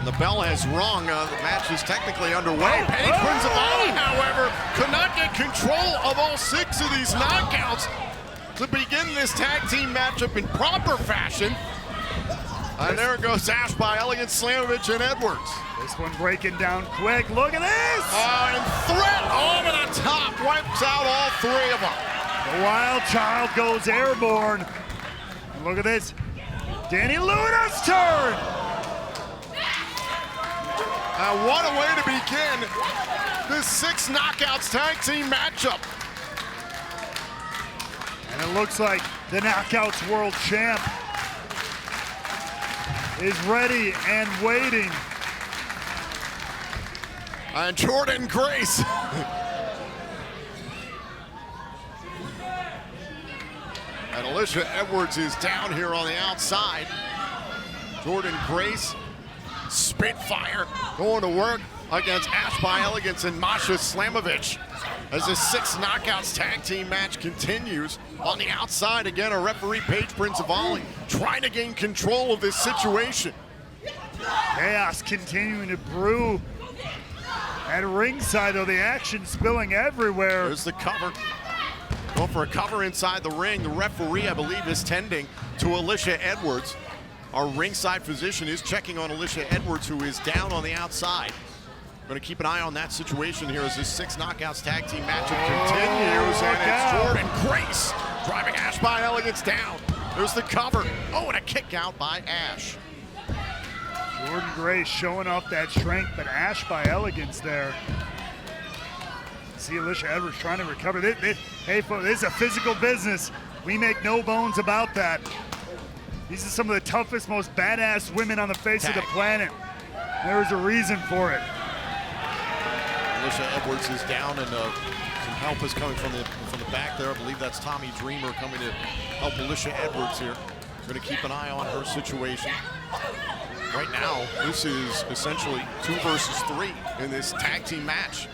The bell has rung. The match is technically underway. Page Prinzavali, however, could not get control of all 6 of these knockouts to begin this tag team matchup in proper fashion. And there goes Ash by Elegance, Slamovich, and Edwards. This one breaking down quick. Look at this! And threat over the top wipes out all 3 of them. The Wild Child goes airborne. And look at this. Danny Luna's turn! What a way to begin this 6 knockouts tag team matchup. And it looks like the Knockouts World Champ is ready and waiting. And Jordynne Grace. And Alicia Edwards is down here on the outside. Jordynne Grace, Spitfire, going to work against Ash by Elegance and Masha Slamovich as this 6 knockouts tag team match continues. On the outside, again, a referee, Page Prinzavali, trying to gain control of this situation. Chaos continuing to brew at ringside, though the action spilling everywhere. There's the cover. Going for a cover inside the ring. The referee, I believe, is tending to Alicia Edwards. Our ringside physician is checking on Alicia Edwards, who is down on the outside. Going to keep an eye on that situation here as this 6 knockouts tag team matchup continues. And it's Jordynne Grace driving Ash by Elegance down. There's the cover. Oh, and a kick out by Ash. Jordynne Grace showing off that strength, but Ash by Elegance there. See Alicia Edwards trying to recover. Hey, folks, this is a physical business. We make no bones about that. These are some of the toughest, most badass women on the face of the planet. There's a reason for it. Alicia Edwards is down, and some help is coming from the back there. I believe that's Tommy Dreamer coming to help Alicia Edwards here. We're going to keep an eye on her situation. Right now, this is essentially 2 versus 3 in this tag team match.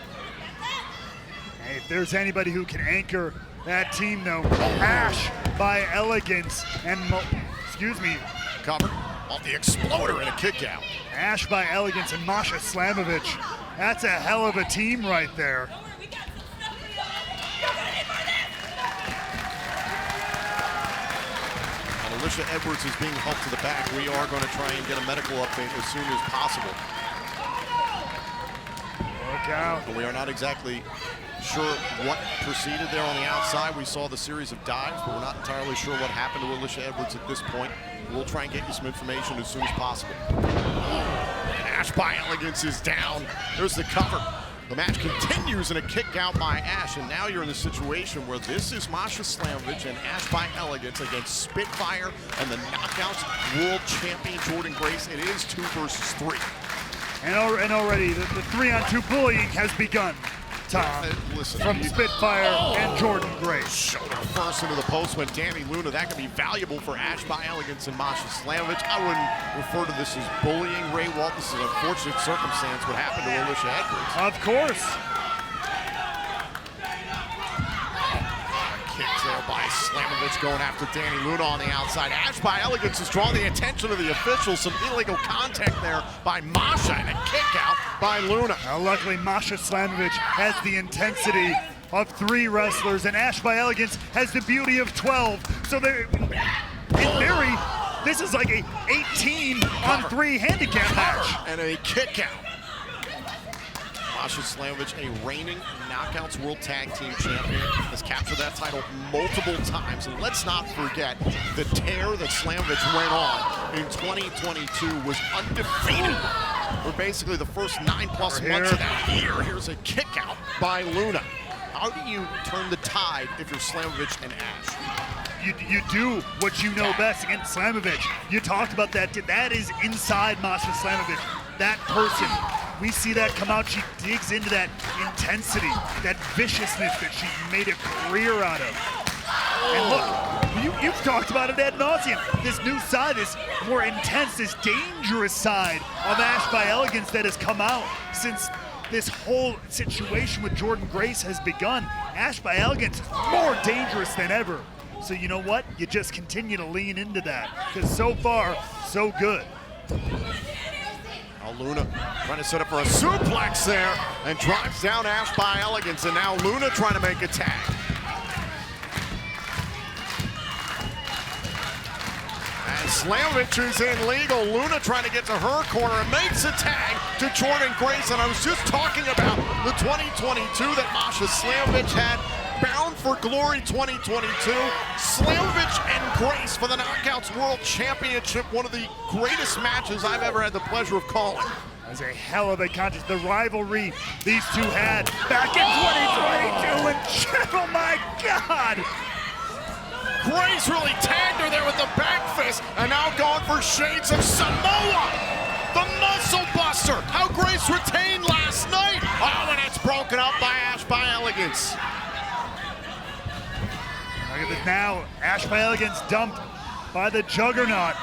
Hey, if there's anybody who can anchor that team, though, Ash by Elegance and cover off the exploder and a kick out. Ash by Elegance and Masha Slamovich. That's a hell of a team right there. And Alicia Edwards is being helped to the back. We are going to try and get a medical update as soon as possible. Look out. But we are not exactly sure what proceeded there on the outside. We saw the series of dives, but we're not entirely sure what happened to Alicia Edwards at this point. We'll try and get you some information as soon as possible. And Ash by Elegance is down. There's the cover. The match continues in a kick out by Ash, and now you're in the situation where this is Masha Slamovich and Ash by Elegance against Spitfire and the Knockouts World Champion Jordynne Grace. It is 2 versus 3. And already the 3-on-2 bullying has begun. Tom, listen, from Spitfire and Jordynne Grace. Shoulder first into the post went Danny Luna. That could be valuable for Ash by Elegance and Masha Slamovich. I wouldn't refer to this as bullying, Ray Walt. This is an unfortunate circumstance what happened to Alicia Edwards. Of course. Kicks there by Slamovich going after Danny Luna on the outside. Ash by Elegance has drawn the attention of the officials. Some illegal contact there by Masha and a kick out by Luna. Now, luckily, Masha Slamovich has the intensity of 3 wrestlers, and Ash by Elegance has the beauty of 12. So they're, in theory, this is like a 18-on-3 handicap match. And a kick out. Masha Slamovich, a reigning Knockouts World Tag Team Champion, has captured that title multiple times. And let's not forget the tear that Slamovich went on in 2022 was undefeated for basically the first 9+ months of that year. Here's a kick out by Luna. How do you turn the tide if you're Slamovich and Ash? You do what you know best against Slamovich. You talked about that. That is inside Masha Slamovich. That person, we see that come out. She digs into that intensity, that viciousness that she made a career out of. And look, you've talked about it ad nauseum. This new side, this more intense, this dangerous side of Ash by Elegance that has come out since this whole situation with Jordynne Grace has begun. Ash by Elegance is more dangerous than ever. So you know what? You just continue to lean into that, because so far, so good. Now Luna trying to set up for a suplex there and drives down Ash by Elegance, and now Luna trying to make a tag. And Slamovich is in legal. Luna trying to get to her corner and makes a tag to Jordynne Grace. And I was just talking about the 2022 that Masha Slamovich had. Bound for Glory 2022. Slamovich and Grace for the Knockouts World Championship. One of the greatest matches I've ever had the pleasure of calling. That was a hell of a contest. The rivalry these two had back in 2022. And oh my God! Grace really tagged her there with the back fist, and now going for shades of Samoa. The muscle buster. How Grace retained last night. Oh, and it's broken up by Ash by Elegance. Look at this now. Ash by Elegance dumped by the Juggernaut.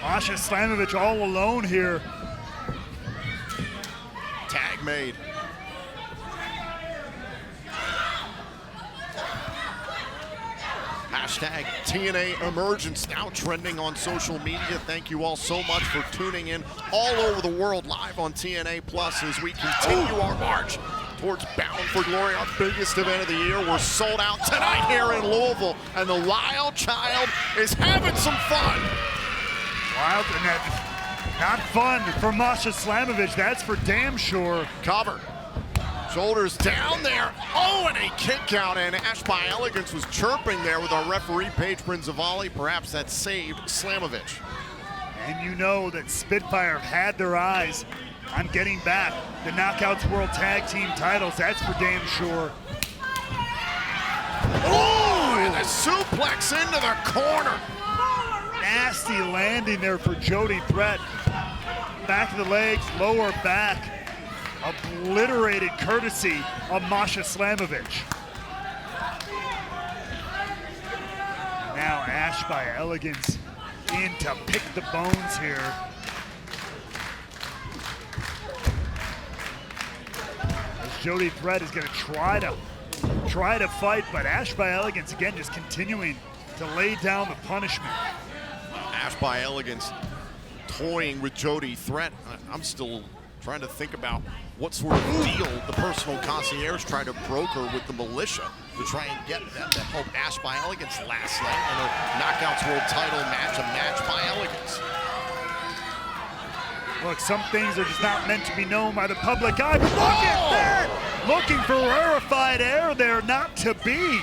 Masha Slamovich all alone here. Tag made. Hashtag TNA Emergence now trending on social media. Thank you all so much for tuning in all over the world live on TNA Plus as we continue our march towards Bound for Glory, our biggest event of the year. We're sold out tonight here in Louisville, and the Wild Child is having some fun. Wild, and not fun for Masha Slamovich, that's for damn sure. Cover. Shoulders down there. Oh, and a kick out, and Ash by Elegance was chirping there with our referee, Paige Prinzavali. Perhaps that saved Slamovich. And you know that Spitfire have had their eyes on getting back the Knockouts World Tag Team titles. That's for damn sure. Oh, and a suplex into the corner. Nasty landing there for Jody Threat. Back of the legs, lower back. Obliterated courtesy of Masha Slamovich. Now Ash by Elegance in to pick the bones here. As Jody Threat is going to try to fight, but Ash by Elegance again just continuing to lay down the punishment. Ash by Elegance toying with Jody Threat. I'm still trying to think about what sort of deal the personal concierge tried to broker with the militia to try and get them to help Ash by Elegance last night in a Knockouts World title match, a match by Elegance. Look, some things are just not meant to be known by the public eye, but look at that! Looking for rarefied air there, not to be.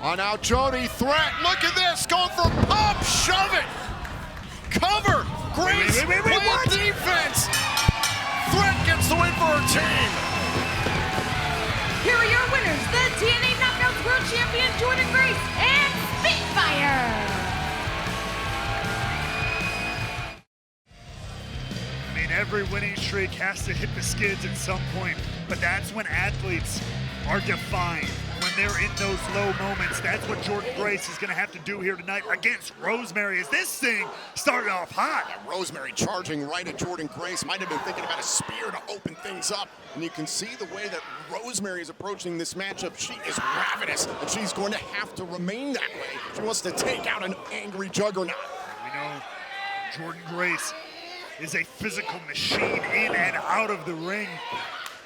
Oh, now Jody Threat, look at this, going for pop, shove it. Cover, Grace, wait, what? Defense. Threat gets the win for her team. Here are your winners, the TNA Knockouts World Champion Jordynne Grace and Spitfire. I mean, every winning streak has to hit the skids at some point, but that's when athletes are defined. When they're in those low moments, that's what Jordynne Grace is going to have to do here tonight against Rosemary as this thing started off hot. Yeah, Rosemary charging right at Jordynne Grace. Might have been thinking about a spear to open things up. And you can see the way that Rosemary is approaching this matchup. She is ravenous, and she's going to have to remain that way. She wants to take out an angry Juggernaut. We know Jordynne Grace is a physical machine in and out of the ring.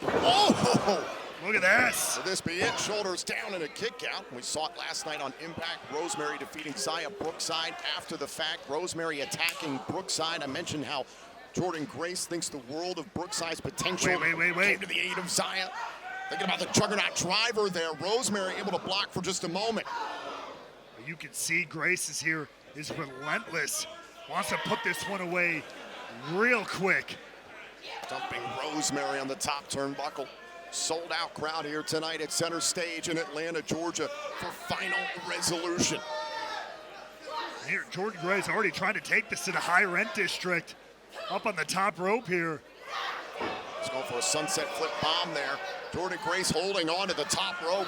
Oh! Look at this. Will this be it? Shoulders down and a kick out. We saw it last night on Impact. Rosemary defeating Zaya Brookside after the fact. Rosemary attacking Brookside. I mentioned how Jordynne Grace thinks the world of Brookside's potential. Wait. Came to the aid of Zaya. Thinking about the Juggernaut driver there. Rosemary able to block for just a moment. You can see Grace is here, is relentless. Wants to put this one away real quick. Dumping Rosemary on the top turnbuckle. Sold out crowd here tonight at Center Stage in Atlanta, Georgia for final resolution. Here, Jordynne Grace already trying to take this to the high rent district. Up on the top rope here. He's going for a sunset flip bomb there. Jordynne Grace holding on to the top rope.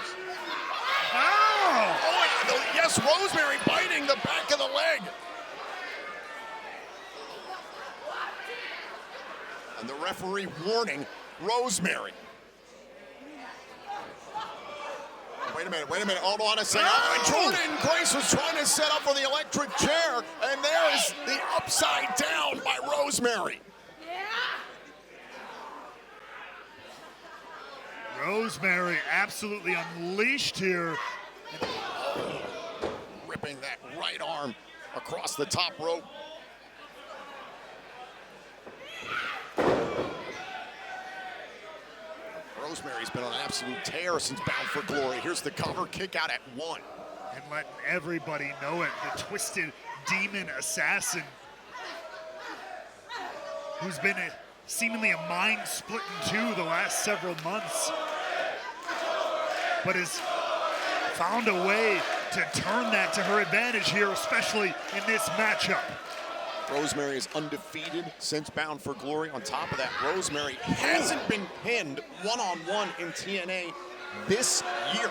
Oh! Oh, yes, Rosemary biting the back of the leg. And the referee warning Rosemary. Wait a minute, hold on a second. Oh, Jordynne Grace was trying to set up for the electric chair, and there is the upside down by Rosemary. Rosemary absolutely unleashed here. Ripping that right arm across the top rope. Rosemary's been on an absolute tear since Bound for Glory. Here's the cover, kick out at 1. And letting everybody know it, the twisted demon assassin who's been seemingly a mind split in two the last several months, but has found a way to turn that to her advantage here, especially in this matchup. Rosemary is undefeated since Bound for Glory. On top of that, Rosemary hasn't been pinned one-on-one in TNA this year.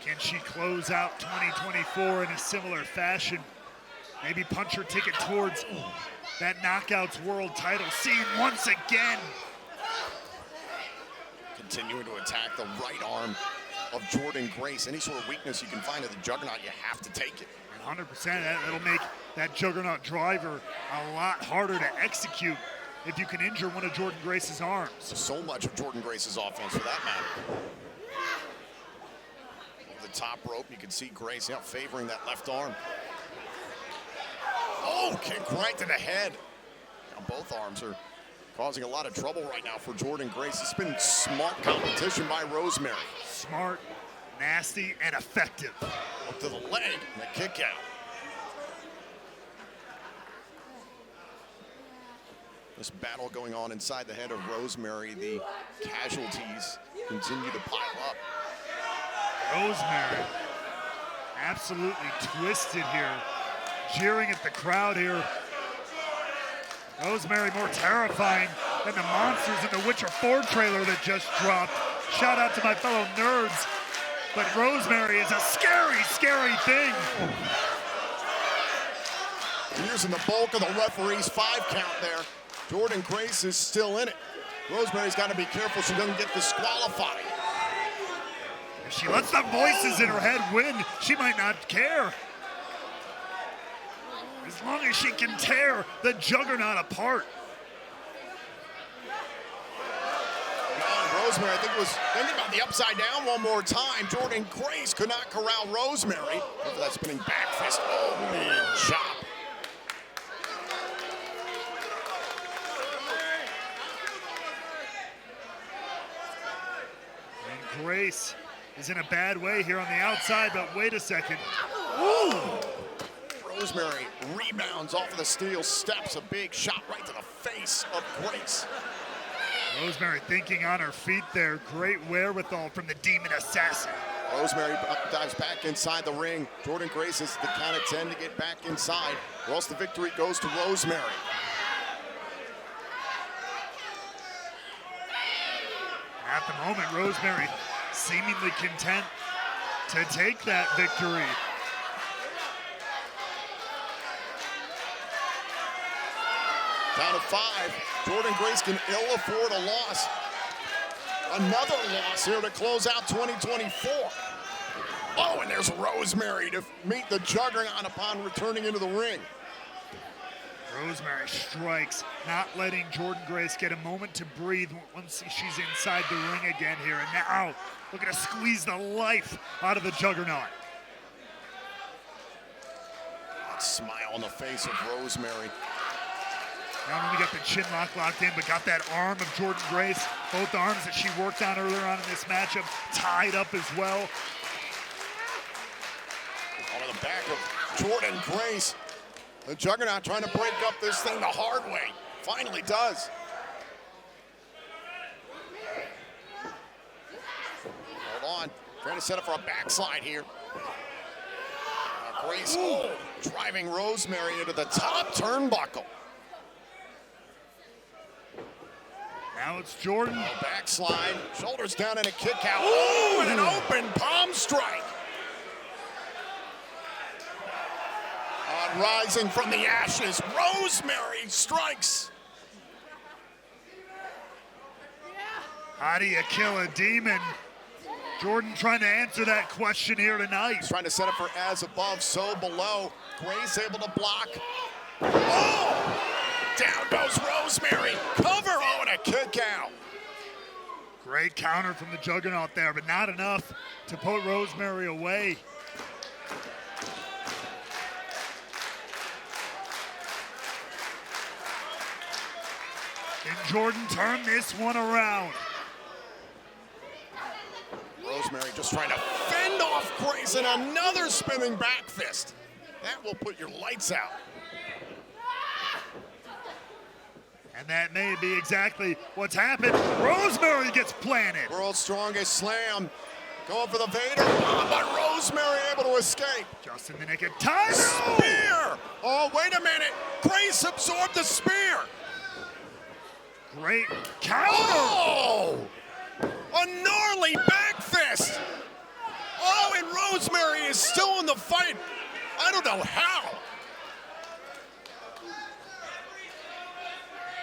Can she close out 2024 in a similar fashion? Maybe punch her ticket towards that Knockouts World title scene once again. Continuing to attack the right arm of Jordynne Grace. Any sort of weakness you can find in the Juggernaut, you have to take it. 100%, that'll make that Juggernaut driver a lot harder to execute if you can injure one of Jordynne Grace's arms. So much of Jordynne Grace's offense, for that matter. Over the top rope, you can see Grace favoring that left arm. Oh, kick right to the head. Now both arms are causing a lot of trouble right now for Jordynne Grace. It's been smart competition by Rosemary. Smart, nasty, and effective. Up to the leg and the kick out. This battle going on inside the head of Rosemary. The casualties continue to pile up. Rosemary absolutely twisted here, jeering at the crowd here. Rosemary more terrifying than the monsters in the Witcher 4 trailer that just dropped. Shout out to my fellow nerds. But Rosemary is a scary, scary thing. Using the bulk of the referee's 5 count there. Jordynne Grace is still in it. Rosemary's got to be careful she doesn't get disqualified. If she lets the voices in her head win, she might not care. As long as she can tear the Juggernaut apart. Rosemary, I think, was thinking about the upside down one more time. Jordynne Grace could not corral Rosemary. Look at that spinning back fist. Oh, man, chop. And Grace is in a bad way here on the outside, but wait a second. Ooh! Rosemary rebounds off of the steel steps. A big shot right to the face of Grace. Rosemary thinking on her feet there. Great wherewithal from the Demon Assassin. Rosemary dives back inside the ring. Jordynne Grace is the count of 10 to get back inside, or else the victory goes to Rosemary. At the moment, Rosemary seemingly content to take that victory. Down to 5. Jordynne Grace can ill afford a loss. Another loss here to close out 2024. Oh, and there's Rosemary to meet the Juggernaut upon returning into the ring. Rosemary strikes, not letting Jordynne Grace get a moment to breathe once she's inside the ring again here. And now, looking to squeeze the life out of the Juggernaut. That smile on the face of Rosemary. Not only got the chin lock locked in, but got that arm of Jordynne Grace, both arms that she worked on earlier on in this matchup, tied up as well. On the back of Jordynne Grace. The Juggernaut trying to break up this thing the hard way. Finally does. Hold on. Trying to set up for a backslide here. Grace driving Rosemary into the top turnbuckle. Now it's Jordynne. Backslide, shoulders down and a kick out. Oh, and an open palm strike. Rising from the ashes, Rosemary strikes. How do you kill a demon? Jordynne trying to answer that question here tonight. He's trying to set up for as above, so below. Grace able to block. Oh! Down goes Rosemary. Cover. Oh, and a kick out. Great counter from the Juggernaut there, but not enough to put Rosemary away. Can Jordynne turn this one around? Rosemary just trying to fend off Grace and another spinning back fist. That will put your lights out. And that may be exactly what's happened. Rosemary gets planted. World's strongest slam. Going for the Vader, but Rosemary able to escape. Just in the nick of time. Spear! Oh, wait a minute. Grace absorbed the spear. Great counter. Oh! A gnarly back fist. Oh, and Rosemary is still in the fight. I don't know how.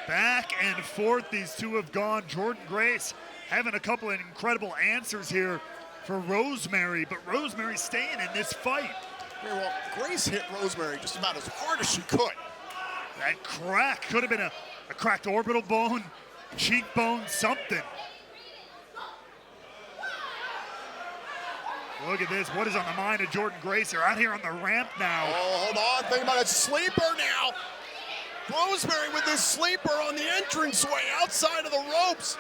Back and forth these two have gone. Jordynne Grace having a couple of incredible answers here for Rosemary, but Rosemary staying in this fight. Very well, Grace hit Rosemary just about as hard as she could. That crack could have been a cracked orbital bone, cheekbone, something. Look at this. What is on the mind of Jordynne Grace? They're out here on the ramp now. Oh, hold on. Think about it. Sleeper now. Rosemary with this sleeper on the entranceway outside of the ropes.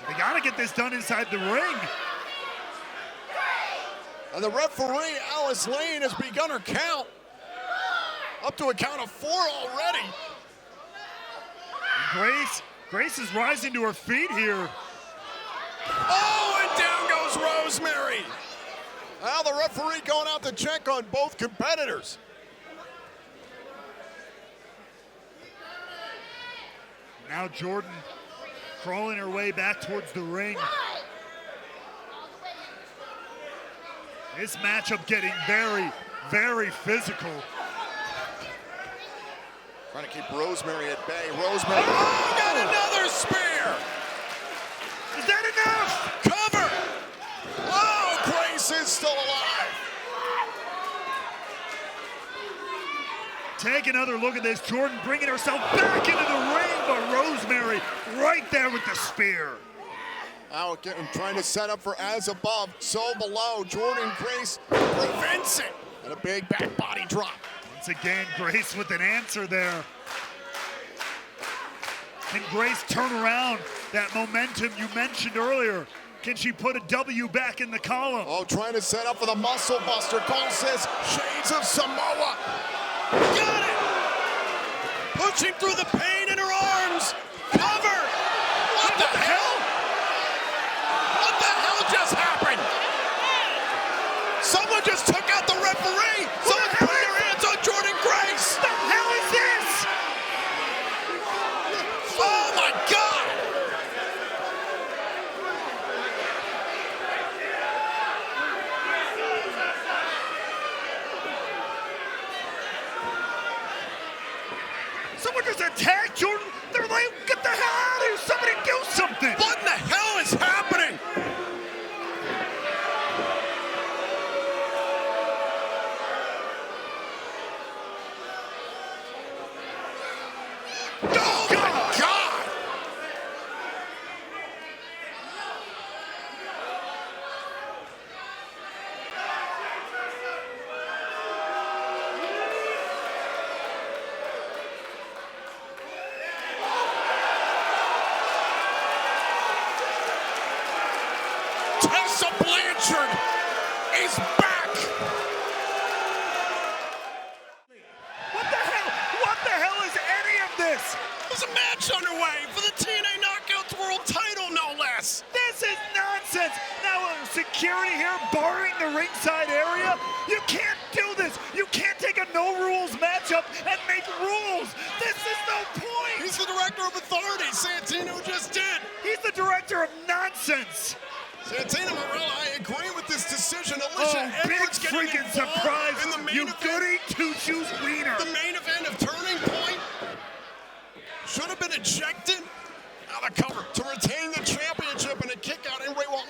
They got to get this done inside the ring. And the referee, Alice Lane, has begun her count. Up to a count of 4 already. And Grace is rising to her feet here. Oh, and down goes Rosemary. Now the referee going out to check on both competitors. Now Jordynne crawling her way back towards the ring. This matchup getting very, very physical. Trying to keep Rosemary at bay. Rosemary, oh, got another spear. Is that enough? Cover. Oh, Grace is still alive. Take another look at this. Jordynne bringing herself back into the ring, but Rosemary right there with the spear. Now again, trying to set up for as above, so below. Jordynne Grace prevents it. And a big back body drop. Once again, Grace with an answer there. Can Grace turn around that momentum you mentioned earlier? Can she put a W back in the column? Oh, trying to set up for the muscle buster. Calls this Shades of Samoa. Got it! Pushing through the pain in her arms. Cover! What the hell? What the hell just happened? Someone just took out the referee. Someone's putting their hands on Jordynne Grace. What the hell is this? Oh my God! Someone just attacked Jordynne. They're like, get the hell out of here. Somebody do something. What in the hell is happening? Oh my God! Tessa Blanchard is back. What the hell is any of this? There's a match underway for the TNA Knockouts World Title, no less. This is nonsense. Now security here barring the ringside area. You can't do this. You can't take a no rules matchup and make rules. This is no point. He's the director of authority. Santino just did. He's the director of nonsense. Santino Morella, I agree with this decision. Alicia Big Edwards getting freaking involved surprise. in the main You event. goody two-shoes wiener. The main event of Turning Point should have been ejected. Now the cover to retain the championship and a kick out, and Ray will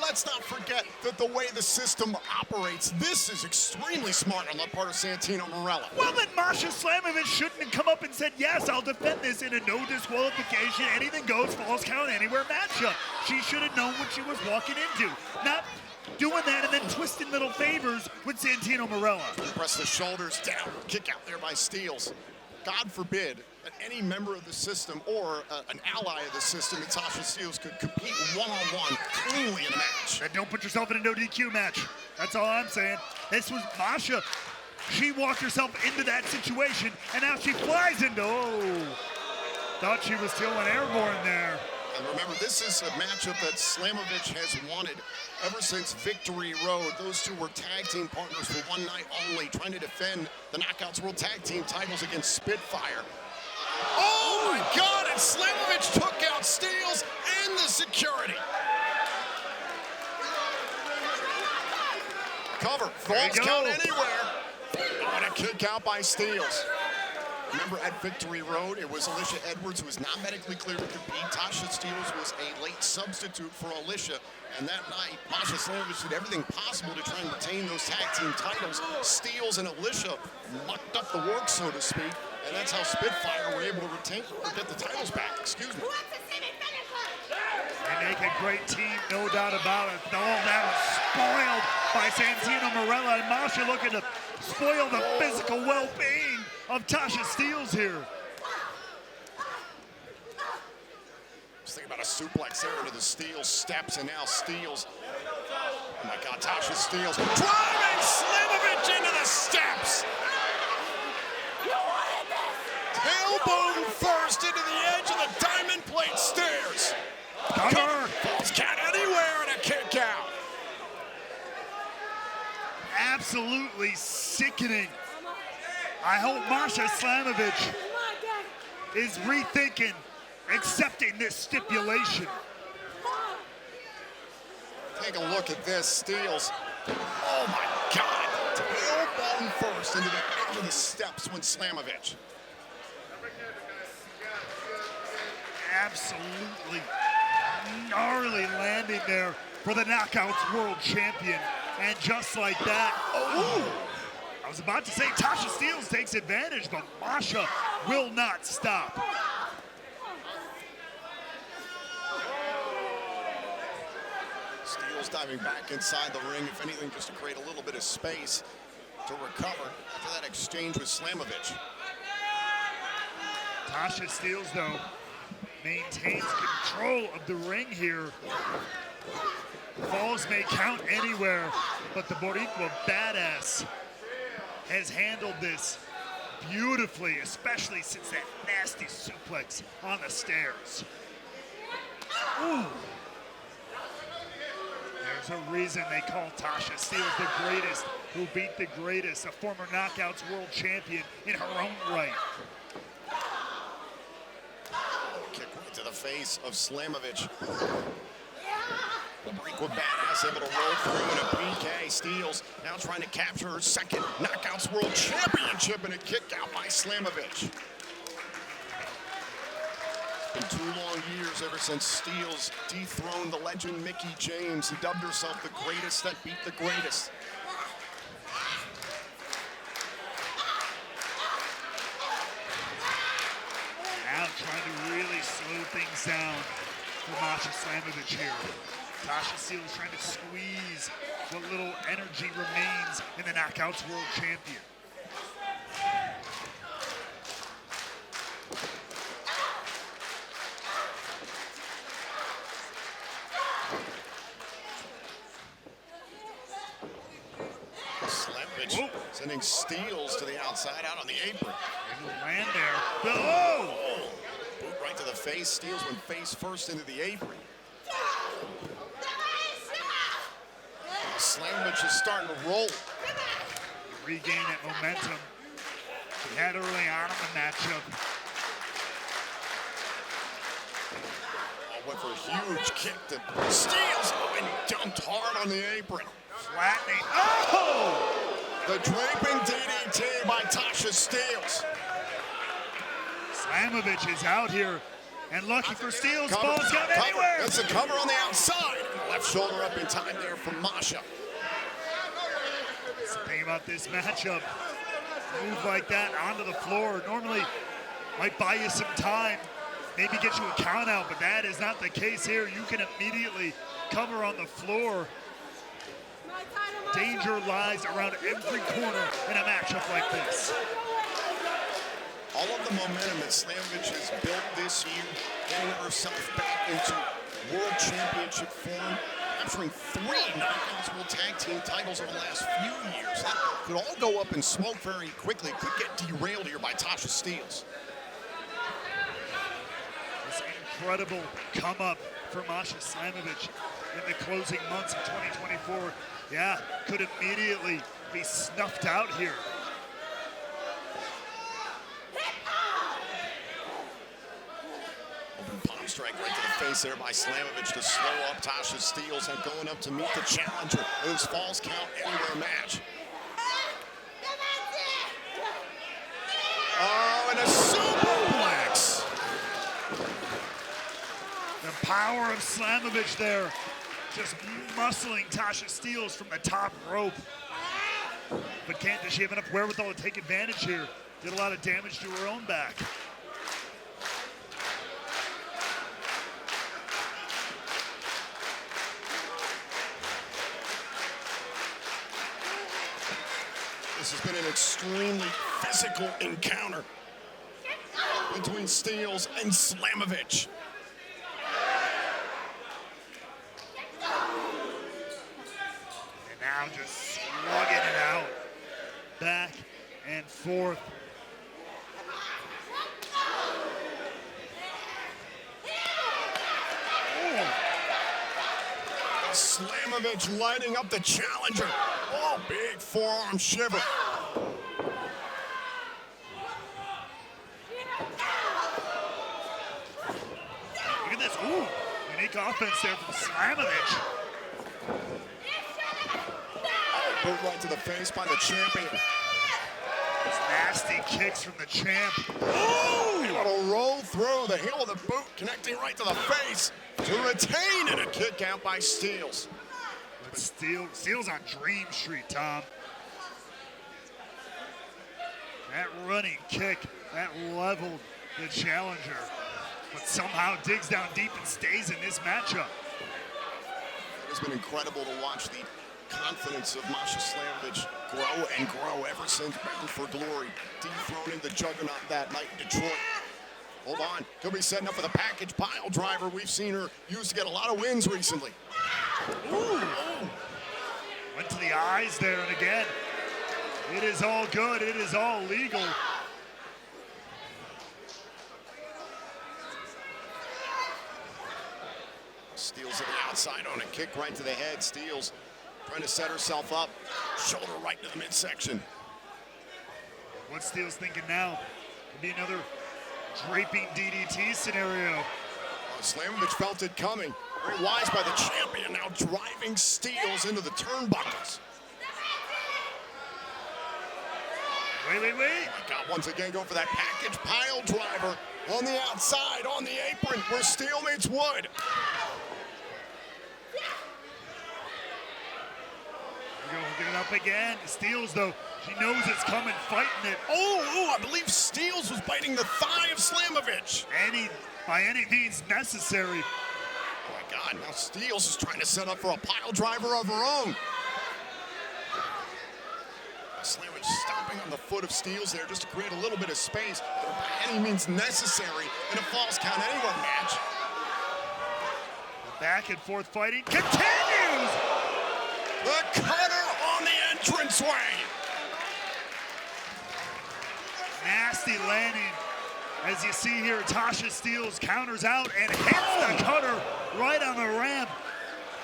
the way the system operates. This is extremely smart on the part of Santino Marella. Well, then Masha Slamovich shouldn't have come up and said, yes, I'll defend this in a no disqualification, anything goes, falls count anywhere matchup. She should have known what she was walking into. Not doing that and then twisting little favors with Santino Marella. Press the shoulders down, kick out there by Steels. God forbid that any member of the system or an ally of the system, Natasha Steels, could compete one-on-one cleanly in a match. And don't put yourself in a no DQ match. That's all I'm saying. This was Masha. She walked herself into that situation, and now she flies into, thought she was still an airborne there. And remember, this is a matchup that Slamovich has wanted ever since Victory Road. Those two were tag team partners for one night only, trying to defend the Knockouts World Tag Team titles against Spitfire. Oh my God, and Slamovich took out Steels and the security. Cover, falls count anywhere. On a kick out by Steels. Remember at Victory Road, it was Alicia Edwards who was not medically cleared to compete. Tasha Steels was a late substitute for Alicia. And that night, Masha Slamovich did everything possible to try and retain those tag team titles. Steels and Alicia mucked up the work, so to speak. And that's how Spitfire were able to retain or get the titles back. Excuse me. They make a great team, no doubt about it. All that was spoiled by Santino Marella, and Masha looking to spoil the physical well-being of Tasha Steels here. Just think about a suplex there into the Steels steps, and now Steels. Oh my God, Tasha Steels driving Slamovich into the steps. Tailbone first into the edge of the diamond plate stairs. Cover. Falls count anywhere and a kick out. Absolutely sickening. I hope Masha Slamovich is rethinking accepting this stipulation. Take a look at this, Steels. Oh my God. Tailbone first into the edge of the steps when Slamovich. Absolutely gnarly landing there for the Knockouts World Champion. And just like that, I was about to say Tasha Steels takes advantage, but Masha will not stop. Steels diving back inside the ring, if anything, just to create a little bit of space to recover after that exchange with Slamovich. Tasha Steels, though, maintains control of the ring here. Falls may count anywhere, but the Boricua Badass has handled this beautifully, especially since that nasty suplex on the stairs. Ooh. There's a reason they call Tasha Steels the greatest who beat the greatest, a former Knockouts World Champion in her own right. Kick right to the face of Slamovich. The Boricua Badass able to roll through in a PK. Steels now trying to capture her second Knockouts World Championship in a kick out by Slamovich. It's been 2 long years ever since Steels dethroned the legend Mickie James, who dubbed herself the greatest that beat the greatest. Now trying to really slow things down for Masha Slamovich here. Tasha Steels trying to squeeze what little energy remains in the Knockouts World Champion. Slamovich sending Steels to the outside, out on the apron. They land there. Oh! Boot right to the face. Steels went face first into the apron. Slamovich is starting to roll. Regain that momentum he had early on in the matchup. Went for a huge kick to Steels and dumped hard on the apron. Flattening. Oh! The draping DDT by Tasha Steels. Slamovich is out here And lucky for Steels, Cover, ball's gone cover. anywhere. That's a cover on the outside. Left shoulder up in time there from Masha. That's the thing about this matchup. Move like that onto the floor normally might buy you some time, maybe get you a count out, but that is not the case here. You can immediately cover on the floor. Danger lies around every corner in a matchup like this. All of the momentum that Slamovich has built this year, getting herself back into World Championship form, capturing 3 Knockouts World Tag Team titles over the last few years. That could all go up in smoke very quickly. Could get derailed here by Tasha Steelz. This incredible come up for Masha Slamovich in the closing months of 2024. Yeah, could immediately be snuffed out here. Palm strike right to the face there by Slamovich to slow up Tasha Steelz and going up to meet the challenger in this Falls Count Anywhere match. Oh, and a superplex! The power of Slamovich there, just muscling Tasha Steelz from the top rope. But does she have enough wherewithal to take advantage here? Did a lot of damage to her own back. This has been an extremely physical encounter between Steelz and Slamovich. And now just slugging it out, back and forth. Slamovich lighting up the challenger. Oh, big forearm shiver. Look at this, ooh, unique offense there from Slamovich. Boot right to the face by the champion. Those nasty kicks from the champ. Ooh, what a roll through the heel of the boot, connecting right to the face to retain, and a kick out by Steelz. But Steelz on Dream Street, Tom. That running kick, that leveled the challenger, but somehow digs down deep and stays in this matchup. It's been incredible to watch the confidence of Masha Slamovich grow and grow ever since Bound for Glory, dethroning the juggernaut that night in Detroit. Hold on, could be setting up for the package pile driver we've seen her use to get a lot of wins recently. Ooh. Went to the eyes there, and again, it is all good, it is all legal. Steelz to the outside on a kick right to the head. Steelz trying to set herself up, shoulder right to the midsection. What's Steelz thinking now? Could be another draping DDT scenario. Slamovich felt it coming. Very wise by the champion, now driving Steelz into the turnbuckles. Wait. Got once again going for that package pile driver on the outside, on the apron, where steel meets wood. Here we go, get it up again. Steelz, though, she knows it's coming, fighting it. Oh, I believe Steelz was biting the thigh of Slamovich. By any means necessary. Oh my God, now Steelz is trying to set up for a pile driver of her own. Slamovich stomping on the foot of Steelz there just to create a little bit of space. But by any means necessary in a Falls Count Anywhere match. The back and forth fighting continues! The cutter on the entranceway. Nasty landing. As you see here, Tasha Steelz counters out and hits the cutter right on the ramp.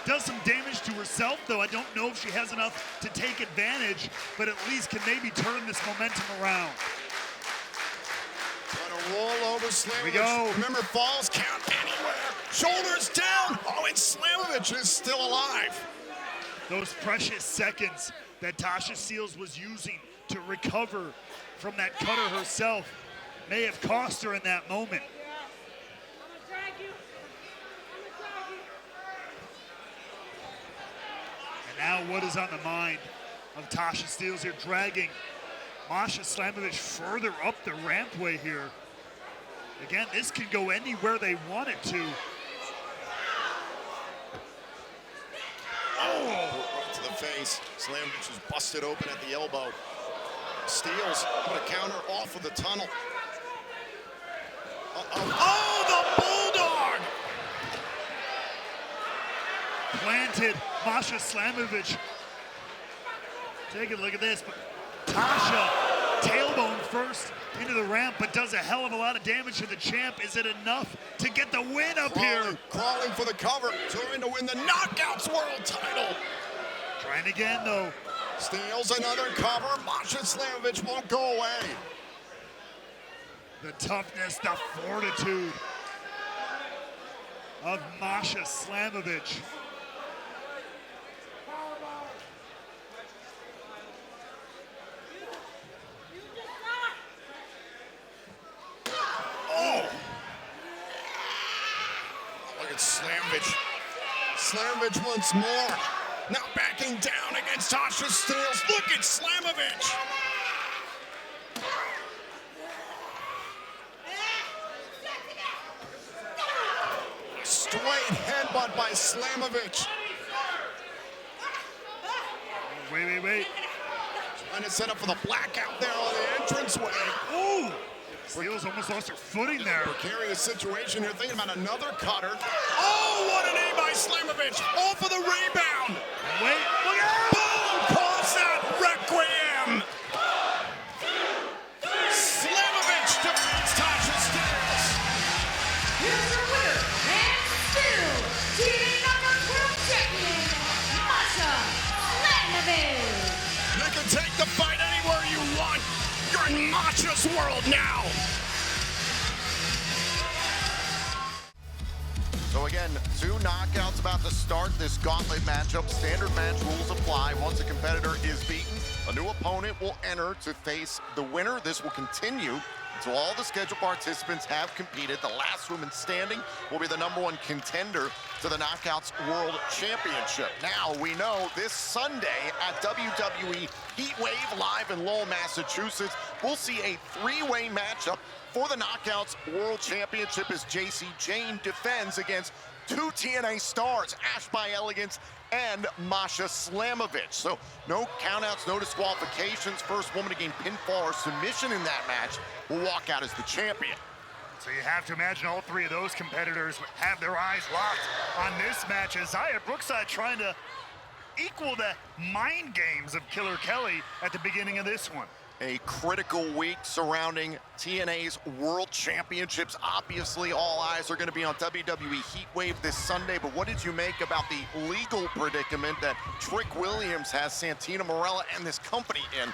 Does some damage to herself, though. I don't know if she has enough to take advantage, but at least can maybe turn this momentum around. Trying to roll over Slamovich. Here we go. Remember, Falls Count Anywhere. Shoulders down. Oh, and Slamovich is still alive. Those precious seconds that Tasha Steelz was using to recover from that cutter herself may have cost her in that moment. Now what is on the mind of Tasha Steelz here, dragging Masha Slamovich further up the rampway here. Again, this can go anywhere they want it to. Oh, right to the face. Slamovich is busted open at the elbow. Steelz going to counter off of the tunnel. Oh, the bulldog! Planted Masha Slamovich. Take a look at this. But Tasha, tailbone first into the ramp, but does a hell of a lot of damage to the champ. Is it enough to get the win up here? Crawling for the cover, trying to win the Knockouts World title. Trying again, though. Steals another cover. Masha Slamovich won't go away. The toughness, the fortitude of Masha Slamovich. Oh! Look at Slamovich. Slamovich once more. Now backing down against Tasha Steelz. Look at Slamovich. Straight headbutt by Slamovich. Wait. Trying to set up for the blackout there on the entranceway. Ooh! Steelz almost lost her footing there. Precarious situation here, thinking about another cutter. Oh, what a knee by Slamovich! All for the rebound! Wait, look out! Boom! Calls that Requiem! Slamovich defeats Tasha Steelz. Here's your winner, and still TNA Knockouts World Champion, Masha Slamovich. You can take the fight anywhere you want. You're in Masha's world now. So again, 2 knockouts about to start this gauntlet matchup. Standard match rules apply. Once a competitor is beaten, a new opponent will enter to face the winner. This will continue until all the scheduled participants have competed. The last woman standing will be the #1 contender to the Knockouts World Championship. Now, we know this Sunday at WWE Heatwave live in Lowell, Massachusetts, we'll see a 3-way matchup for the Knockouts World Championship as JC Jane defends against 2 TNA stars, Ash by Elegance and Masha Slamovich. So no countouts, no disqualifications. First woman to gain pinfall or submission in that match will walk out as the champion. So you have to imagine all 3 of those competitors have their eyes locked on this match as Zaya Brookside trying to equal the mind games of Killer Kelly at the beginning of this one. A critical week surrounding TNA's World Championships. Obviously, all eyes are going to be on WWE Heatwave this Sunday, but what did you make about the legal predicament that Trick Williams has Santina Morella and this company in?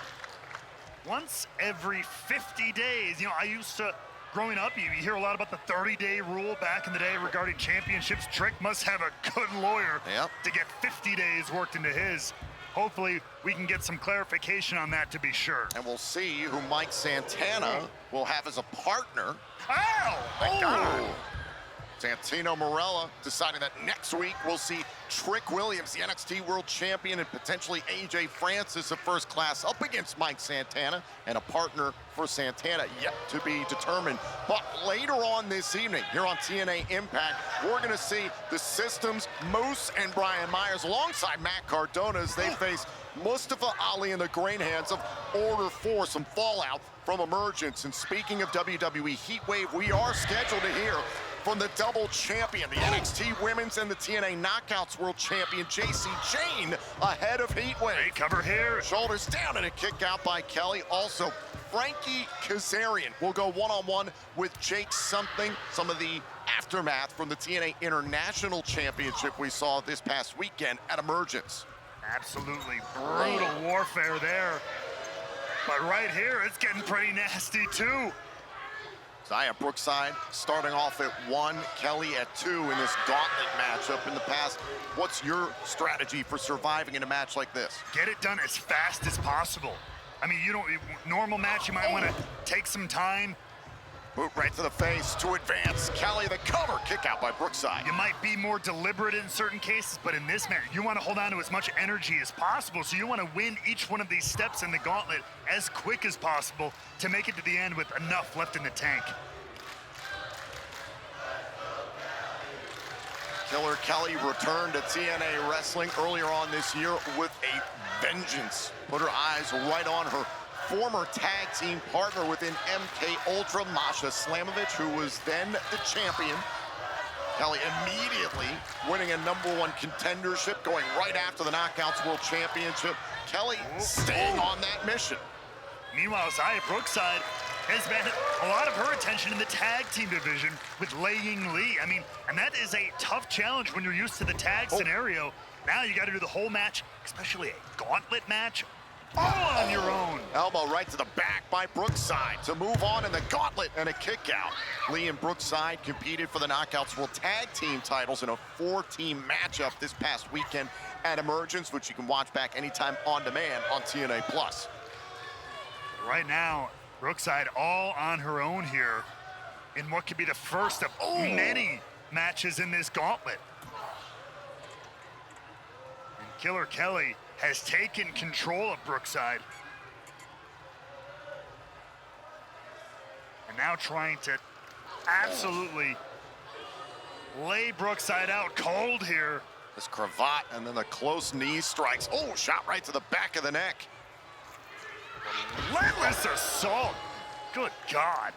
Once every 50 days, I used to, growing up, you hear a lot about the 30-day rule back in the day regarding championships. Trick must have a good lawyer to get 50 days worked into his. Hopefully, we can get some clarification on that to be sure. And we'll see who Mike Santana will have as a partner. Ow! My God. Santino Marella deciding that next week we'll see Trick Williams, the NXT World Champion, and potentially AJ Francis of First Class up against Mike Santana, and a partner for Santana yet to be determined. But later on this evening, here on TNA Impact, we're going to see the Systems, Moose, and Brian Myers alongside Matt Cardona as they face Mustafa Ali and the Grain Hands of Order 4, some fallout from Emergence. And speaking of WWE Heatwave, we are scheduled to hear from the double champion, the NXT Women's and the TNA Knockouts World Champion, JC Jane, ahead of Heatwave. Great cover here. Shoulders down and a kick out by Kelly. Also, Frankie Kazarian will go one-on-one with Jake Something. Some of the aftermath from the TNA International Championship we saw this past weekend at Emergence. Absolutely brutal warfare there. But right here, it's getting pretty nasty too. Zaya Brookside starting off at 1, Kelly at 2 in this gauntlet matchup in the past. What's your strategy for surviving in a match like this? Get it done as fast as possible. I mean, normal match, you might want to take some time, Boot right to the face to advance. Kelly the cover. Kick out by Brookside. You might be more deliberate in certain cases, but in this match, you want to hold on to as much energy as possible. So you want to win each one of these steps in the gauntlet as quick as possible to make it to the end with enough left in the tank. Killer Kelly returned to TNA Wrestling earlier on this year with a vengeance. Put her eyes right on her former tag team partner within MK Ultra, Masha Slamovich, who was then the champion. Kelly immediately winning a #1 contendership, going right after the Knockouts World Championship. Kelly staying on that mission. Meanwhile, Zaya Brookside has been a lot of her attention in the tag team division with Lei Ying Lee. I mean, and that is a tough challenge when you're used to the tag scenario. Now you got to do the whole match, especially a gauntlet match, all on your own. Elbow right to the back by Brookside to move on in the gauntlet and a kick out. Lee and Brookside competed for the Knockouts World Tag Team titles in a 4-team matchup this past weekend at Emergence, which you can watch back anytime on demand on TNA+. Right now, Brookside all on her own here in what could be the first of many matches in this gauntlet. And Killer Kelly has taken control of Brookside. And now trying to absolutely lay Brookside out cold here. This cravat and then the close knee strikes. Oh, shot right to the back of the neck. Relentless assault. Good God.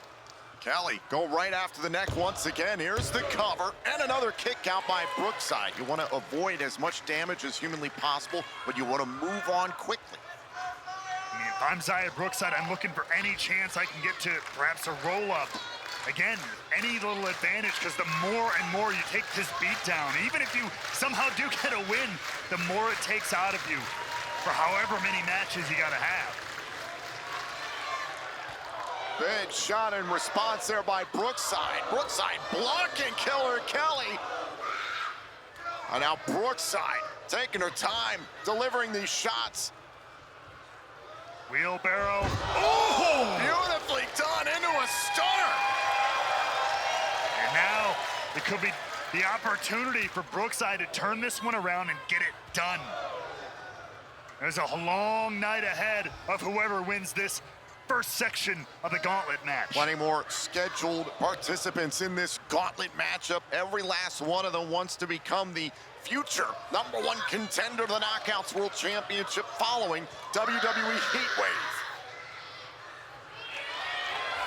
Kelly go right after the neck once again. Here's the cover and another kick out by Brookside. You want to avoid as much damage as humanly possible, but you want to move on quickly. I mean, if I'm Zaya Brookside, I'm looking for any chance I can get to perhaps a roll-up. Again, any little advantage, because the more and more you take this beat down, even if you somehow do get a win, the more it takes out of you for however many matches you got to have. Big shot in response there by Brookside. Brookside blocking Killer Kelly. And now Brookside taking her time, delivering these shots. Wheelbarrow. Oh, beautifully done into a stunner. And now it could be the opportunity for Brookside to turn this one around and get it done. There's a long night ahead of whoever wins this first section of the gauntlet match. Plenty more scheduled participants in this gauntlet matchup. Every last one of them wants to become the future #1 contender to the Knockouts World Championship following WWE Heatwave.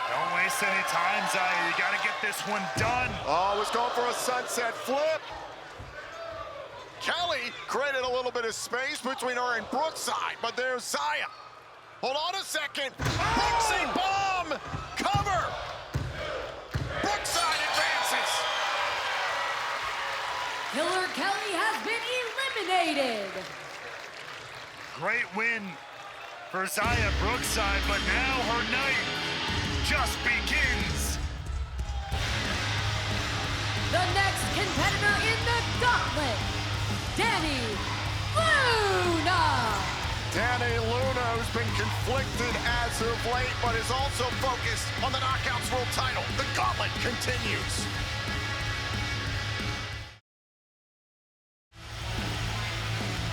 Don't waste any time, Zaya. You got to get this one done. Oh, was going for a sunset flip. Kelly created a little bit of space between her and Brookside, but there's Zaya. Hold on a second. Brookside bomb! Cover! Brookside advances. Killer Kelly has been eliminated. Great win for Zaya Brookside, but now her night just begins. The next competitor in the gauntlet, Dani Luna. Dani Luna, who's been conflicted as of late, but is also focused on the Knockouts World title. The gauntlet continues.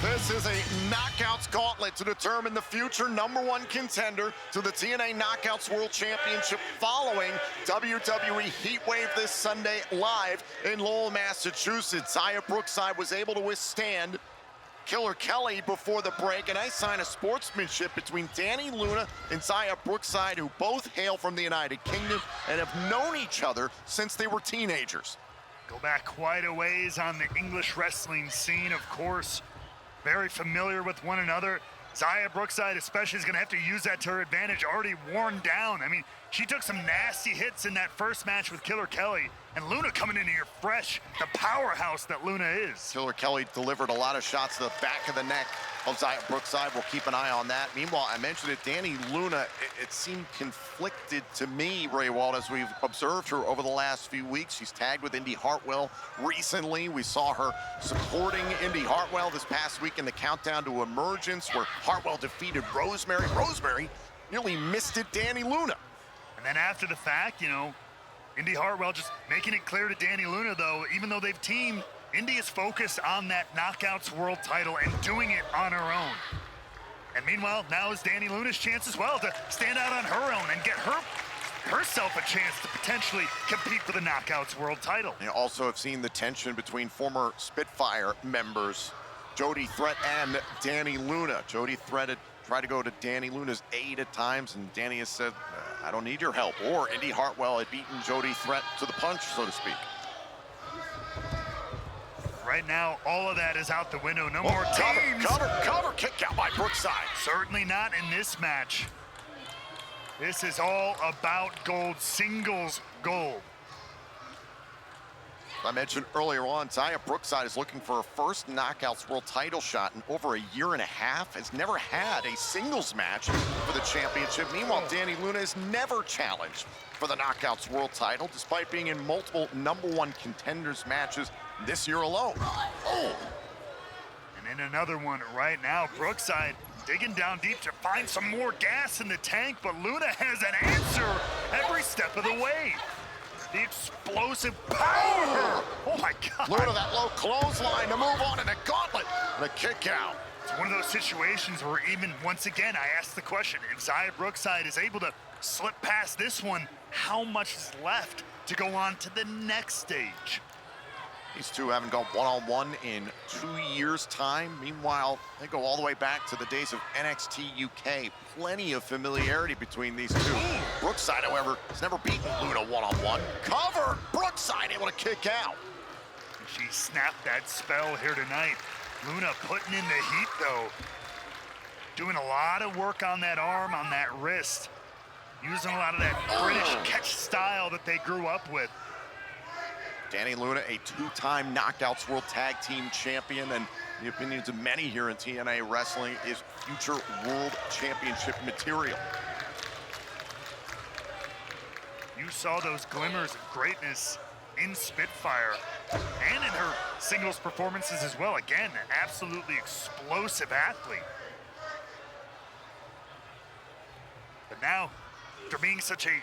This is a Knockouts gauntlet to determine the future #1 contender to the TNA Knockouts World Championship following WWE Heatwave this Sunday live in Lowell, Massachusetts. Zaya Brookside was able to withstand Killer Kelly before the break. A nice sign of sportsmanship between Dani Luna and Zaya Brookside, who both hail from the United Kingdom and have known each other since they were teenagers. Go back quite a ways on the English wrestling scene, of course. Very familiar with one another. Zaya Brookside especially is going to have to use that to her advantage, already worn down. I mean, she took some nasty hits in that first match with Killer Kelly, and Luna coming in here fresh, the powerhouse that Luna is. Killer Kelly delivered a lot of shots to the back of the neck of Zaya Brookside. We'll keep an eye on that. Meanwhile, I mentioned it, Dani Luna, it seemed conflicted to me, Ray Wald, as we've observed her over the last few weeks. She's tagged with Indy Hartwell recently. We saw her supporting Indy Hartwell this past week in the countdown to Emergence, where Hartwell defeated Rosemary. Rosemary nearly missed it, Dani Luna. And then after the fact, you know, Indy Hartwell just making it clear to Dani Luna, though, even though they've teamed, Indy is focused on that Knockouts World title and doing it on her own. And meanwhile, now is Dani Luna's chance as well to stand out on her own and get herself a chance to potentially compete for the Knockouts World title. You also have seen the tension between former Spitfire members, Jody Threat and Dani Luna. Jody Threat had tried to go to Dani Luna's aid at times, and Dani has said, I don't need your help. Or Indy Hartwell had beaten Jody Threat to the punch, so to speak. Right now, all of that is out the window. No more teams. Cover, kick out by Brookside. Certainly not in this match. This is all about gold, singles gold. I mentioned earlier on, Taya Brookside is looking for her first Knockouts World title shot in over a year and a half, has never had a singles match for the championship. Meanwhile, Dani Luna has never challenged for the Knockouts World title, despite being in multiple #1 contenders matches this year alone. And in another one right now, Brookside digging down deep to find some more gas in the tank, but Luna has an answer every step of the way. The explosive power. Oh my God. Luna, that low clothesline to move on in a gauntlet and a kick out. It's one of those situations where even once again, I ask the question, if Xia Brookside is able to slip past this one, how much is left to go on to the next stage? These two haven't gone one-on-one in 2 years' time. Meanwhile, they go all the way back to the days of NXT UK. Plenty of familiarity between these two. Brookside, however, has never beaten Luna one-on-one. Cover! Brookside able to kick out. She snapped that spell here tonight. Luna putting in the heat, though. Doing a lot of work on that arm, on that wrist. Using a lot of that British catch style that they grew up with. Dani Luna, a two-time Knockouts World Tag Team Champion, and the opinions of many here in TNA Wrestling is future World Championship material. You saw those glimmers of greatness in Spitfire and in her singles performances as well. Again, an absolutely explosive athlete. But now, after being such a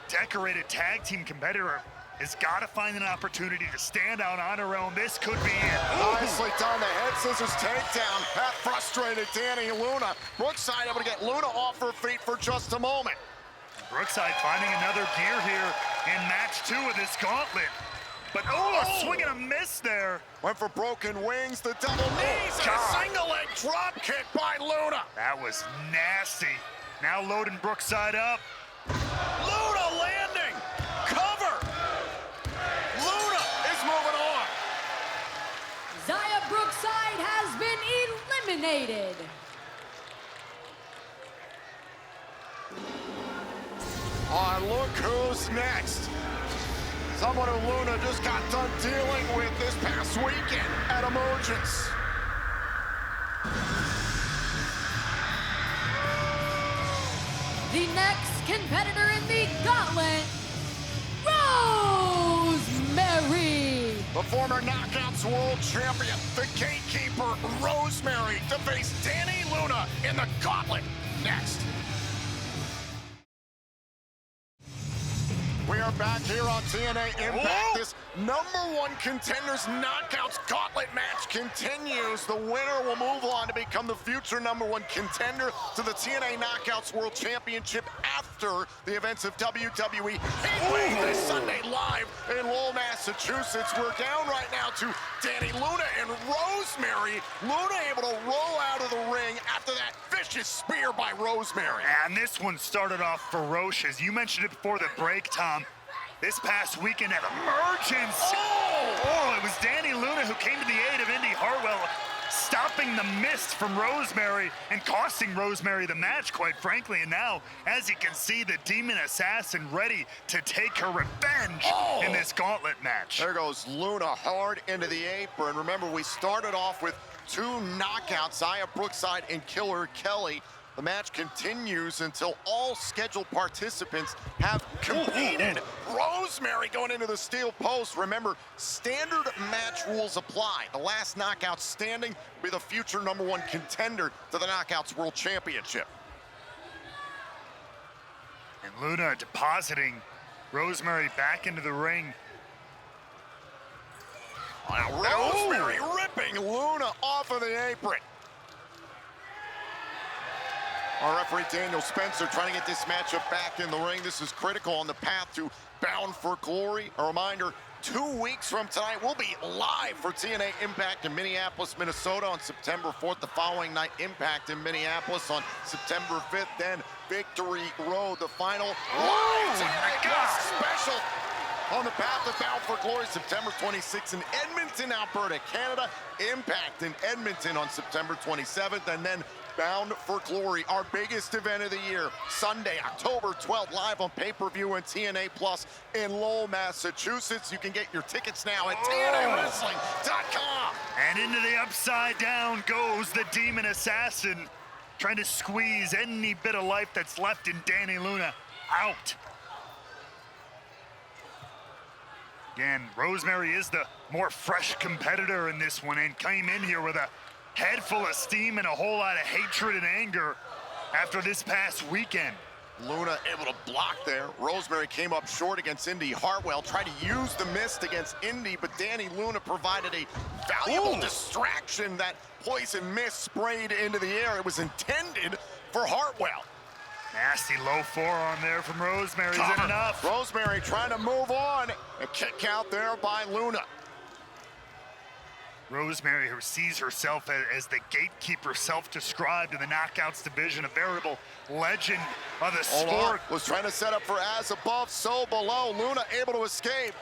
decorated tag team competitor, has got to find an opportunity to stand out on her own. This could be it. Nicely done, the head scissors takedown. That frustrated Dani Luna. Brookside able to get Luna off her feet for just a moment. Brookside finding another gear here in match 2 of this gauntlet. But a swing and a miss there. Went for broken wings, the double knees, and a single leg drop kick by Luna. That was nasty. Now loading Brookside up. Luna landing, cover. Luna is moving on. Xia Brookside has been eliminated. Look who's next. Someone who Luna just got done dealing with this past weekend at Emergence. The next competitor in the gauntlet, Rosemary. The former Knockouts World Champion, the Gatekeeper, Rosemary, to face Dani Luna in the gauntlet next. We are back here on TNA Impact. This #1 Contenders Knockouts Gauntlet match continues. The winner will move on to become the future #1 contender to the TNA Knockouts World Championship after the events of WWE Heatwave this Sunday live in Lowell, Massachusetts. We're down right now to Dani Luna and Rosemary. Luna able to roll out of the ring after that vicious spear by Rosemary. And this one started off ferocious. You mentioned it before the break, Tom. This past weekend at Emergence. It was Dani Luna who came to the aid of Indy Hartwell, stopping the mist from Rosemary and costing Rosemary the match, quite frankly. And now, as you can see, the Demon Assassin ready to take her revenge in this gauntlet match. There goes Luna hard into the apron. Remember, we started off with 2 knockouts, Xia Brookside and Killer Kelly. The match continues until all scheduled participants have competed. Rosemary going into the steel post. Remember, standard match rules apply. The last knockout standing will be the future #1 contender to the Knockouts World Championship. And Luna depositing Rosemary back into the ring. Now Rosemary ripping Luna off of the apron. Our referee Daniel Spencer trying to get this matchup back in the ring. This is critical on the path to Bound for Glory. A reminder, 2 weeks from tonight, we'll be live for TNA Impact in Minneapolis, Minnesota on September 4th. The following night, Impact in Minneapolis on September 5th. Then Victory Road, the final live special on the path to Bound for Glory, September 26th in Edmonton, Alberta, Canada. Impact in Edmonton on September 27th, and then Bound for Glory, our biggest event of the year, Sunday, October 12th, live on pay-per-view and TNA Plus in Lowell, Massachusetts. You can get your tickets now at TNAWrestling.com. And into the upside down goes the Demon Assassin, trying to squeeze any bit of life that's left in Danny Luna out. Again, Rosemary is the more fresh competitor in this one and came in here with a head full of steam and a whole lot of hatred and anger after this past weekend. Luna able to block there. Rosemary came up short against Indy Hartwell, tried to use the mist against Indy, but Danny Luna provided a valuable distraction. That poison mist sprayed into the air. It was intended for Hartwell. Nasty low forearm there from Rosemary. Isn't enough. Rosemary trying to move on. A kick out there by Luna. Rosemary, who sees herself as the gatekeeper, self-described in the Knockouts division, a veritable legend of the sport. Was trying to set up for as above, so below. Luna able to escape.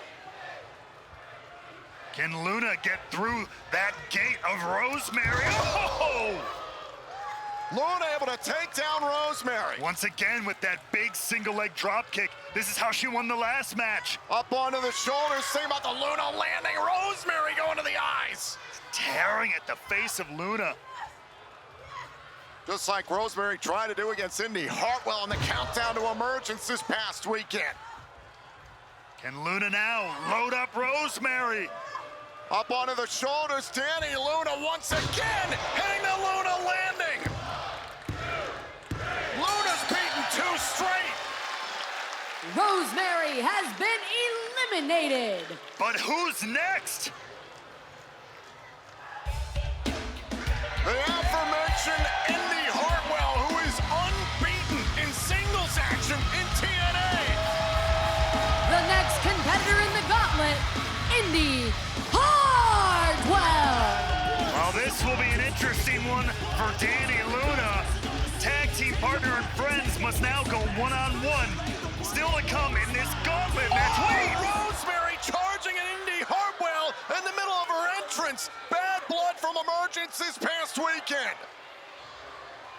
Can Luna get through that gate of Rosemary? Oh! Luna able to take down Rosemary. Once again with that big single leg drop kick. This is how she won the last match. Up onto the shoulders, think about the Luna landing. Rosemary going to the eyes. Tearing at the face of Luna. Just like Rosemary tried to do against Indy Hartwell in the countdown to Emergence this past weekend. Can Luna now load up Rosemary? Up onto the shoulders, Danny Luna once again hitting the Luna landing. Luna's beaten 2 straight. Rosemary has been eliminated. But who's next? The aforementioned Indy Hartwell, who is unbeaten in singles action in TNA. The next competitor in the gauntlet, Indy Hartwell. Well, this will be an interesting one for Danny Luna. Tag team partner and friends must now go one-on-one. Still to come in this gauntlet match. Wait! Rosemary charging an Indy Hartwell in the middle of her entrance. Bad blood from Emergence this past weekend.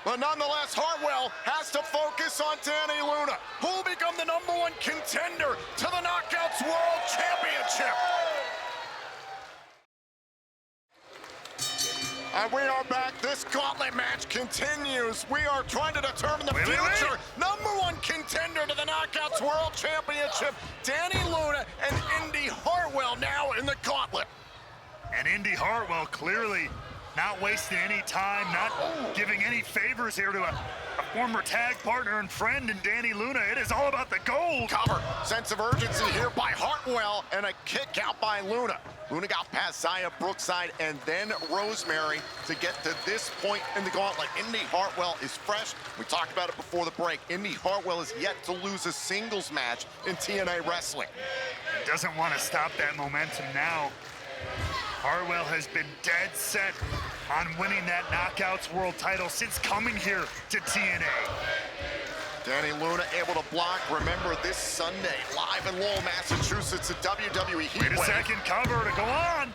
But nonetheless, Hartwell has to focus on Danny Luna, who will become the #1 contender to the Knockouts World Championship. And we are back. This gauntlet match continues. We are trying to determine the future #1 contender to the Knockouts World Championship. Danny Luna and Indy Hartwell now in the gauntlet. And Indy Hartwell clearly not wasting any time, not giving any favors here to a former tag partner and friend in Danny Luna. It is all about the gold. Cover. Sense of urgency here by Hartwell and a kick out by Luna. Luna got past Zaya Brookside and then Rosemary to get to this point in the gauntlet. Indy Hartwell is fresh. We talked about it before the break. Indy Hartwell is yet to lose a singles match in TNA wrestling. Doesn't want to stop that momentum now. Hartwell has been dead set on winning that Knockouts World title since coming here to TNA. Danny Luna able to block. Remember, this Sunday, live in Lowell, Massachusetts, at WWE Heatwave. Wait a second, cover to go on.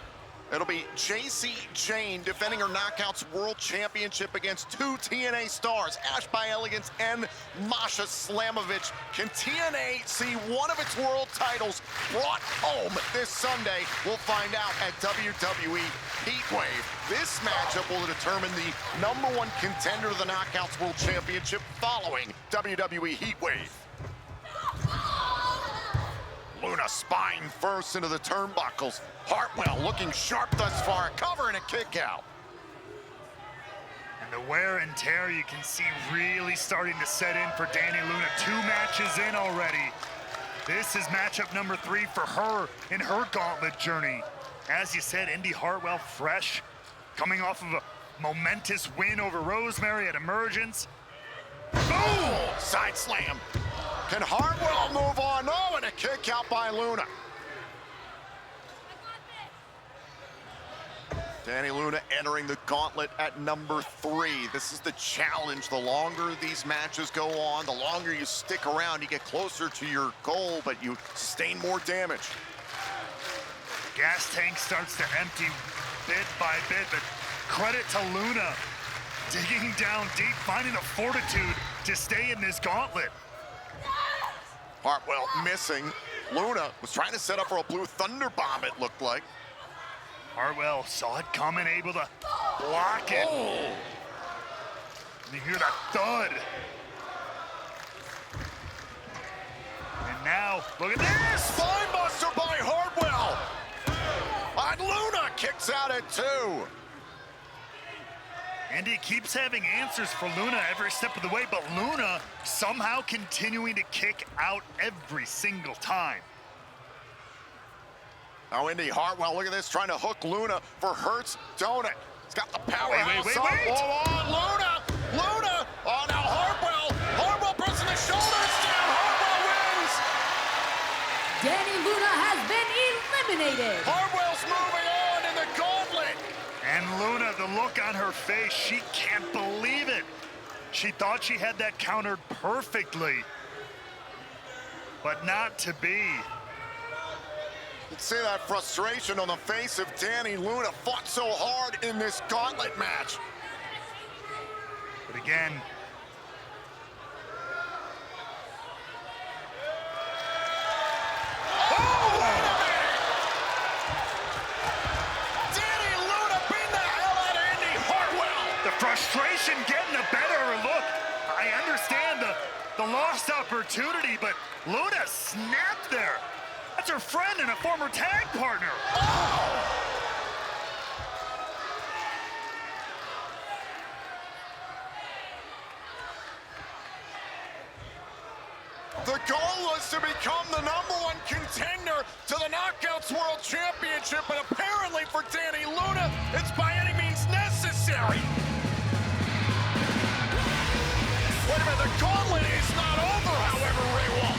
It'll be JC Jane defending her Knockouts World Championship against 2 TNA stars, Ash by Elegance and Masha Slamovich. Can TNA see one of its world titles brought home this Sunday? We'll find out at WWE Heatwave. This matchup will determine the #1 contender to the Knockouts World Championship following WWE Heatwave. Luna spine first into the turnbuckles. Hartwell looking sharp thus far, cover and a kick out. And the wear and tear you can see really starting to set in for Danny Luna. 2 matches in already. This is matchup number 3 for her in her gauntlet journey. As you said, Indy Hartwell fresh, coming off of a momentous win over Rosemary at Emergence. Boom! Side slam. Can Hartwell move on? Oh, and a kick out by Luna. Dani Luna entering the gauntlet at number 3. This is the challenge. The longer these matches go on, the longer you stick around, you get closer to your goal, but you sustain more damage. Gas tank starts to empty bit by bit, but credit to Luna. Digging down deep, finding the fortitude to stay in this gauntlet. Hartwell missing. Luna was trying to set up for a blue thunder bomb, it looked like. Hartwell saw it coming, able to block it. Oh. And you hear that thud. And now, look at this! Spinebuster by Hartwell. And Luna kicks out at 2. Indy keeps having answers for Luna every step of the way, but Luna somehow continuing to kick out every single time. Now Indy Hartwell, look at this, trying to hook Luna for Hurts Donut. He's got the powerhouse Wait. up. Hold on, Luna! Oh, now Hartwell pressing the shoulders down. Hartwell wins! Dani Luna has been eliminated. Hartwell's moving on in the gauntlet. And Luna, the look on her face, she can't believe it. She thought she had that countered perfectly, but not to be. You can see that frustration on the face of Dani Luna. Fought so hard in this gauntlet match. But again, Dani Luna beat the hell out of Indy Hartwell. the frustration getting the better of her. Look, I understand the lost opportunity, but Luna snapped there. That's her friend and a former tag partner. The goal was to become the #1 contender to the Knockouts World Championship, but apparently for Dani Luna, it's by any means necessary. Wait a minute, the gauntlet is not over, however, Ray Wall.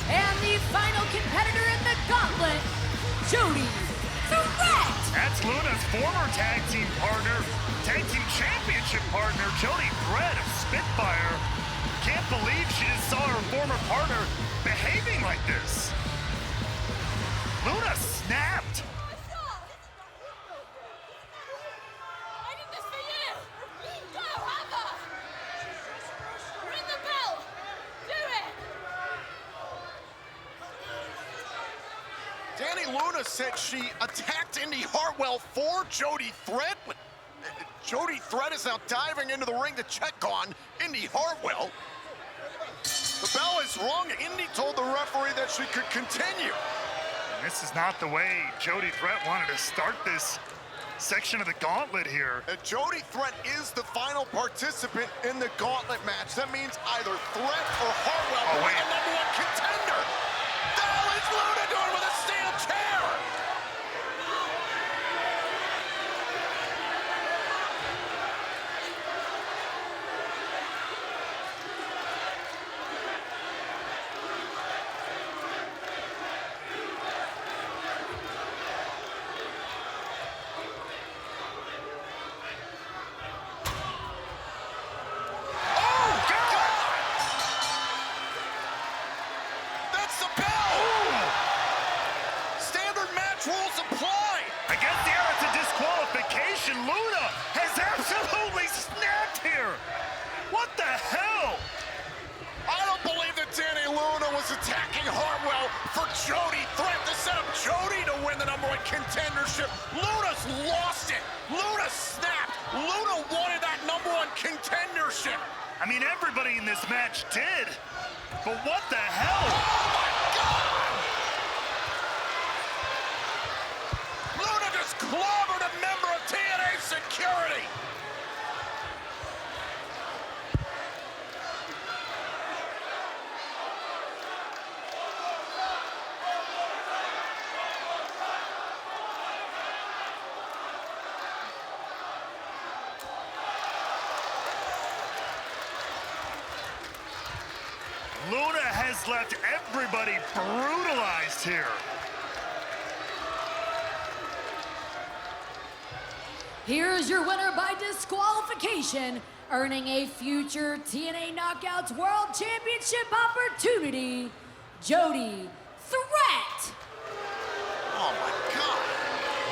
And the final competitor in the gauntlet, Jordynne Grace. That's Luna's former tag team partner, tag team championship partner, Jordynne Grace of Spitfire. Can't believe she just saw her former partner behaving like this. Luna snapped. I did this for you! Go, have her! Ring the bell! Do it! Dani Luna said she attacked Indy Hartwell for Jody Threat. Jody Threat is now diving into the ring to check on Indy Hartwell. The bell is rung. Indy told the referee that she could continue. And this is not the way Jody Threat wanted to start this section of the gauntlet here. And Jody Threat is the final participant in the gauntlet match. That means either Threat or Hartwell will be the #1 contender. The hell is Luna doing with a steel chair? Rules apply! I guess the it's a disqualification. Luna has absolutely snapped here. What the hell? I don't believe that Dani Luna was attacking Hartwell for Jody Threat to set up Jody to win the #1 contendership. Luna's lost it. Luna snapped. Luna wanted that #1 contendership. I mean, everybody in this match did. But what the hell? Oh my God! Luna just clobbered a member of TNA security. Luna has left everybody brutalized here. Here's your winner by disqualification, earning a future TNA Knockouts World Championship opportunity, Jody Threat. Oh my God.